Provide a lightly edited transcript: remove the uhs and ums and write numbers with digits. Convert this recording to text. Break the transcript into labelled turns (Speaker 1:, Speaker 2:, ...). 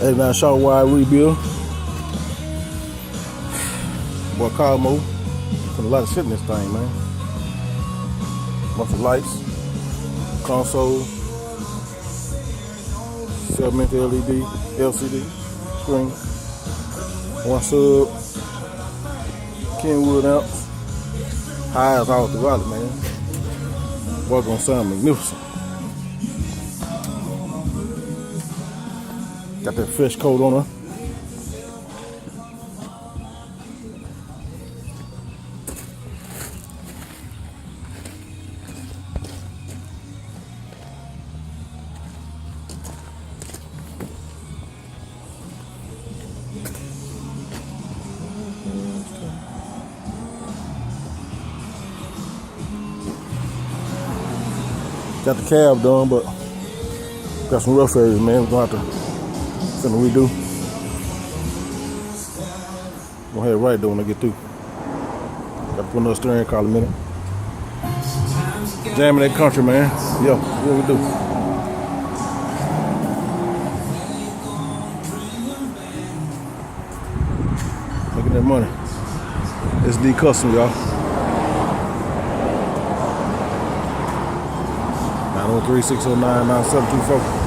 Speaker 1: 89 short wide rebuild. Boy, Cosmo. Put a lot of shit in this thing, man. Bunch of lights, console, segmented LED, LCD screen, one sub, Kenwood amp, highs all throughout it, man. Boy, gonna sound magnificent. Got that fresh coat on her. Got the cab done, but got some rough areas, man. We're gonna have to redo. Gonna have it right though when I get through. Got to put another steering column in it. Jamming that country, man. Yeah, what we do. Look at that money. SD Custom, y'all. 903-609-9724.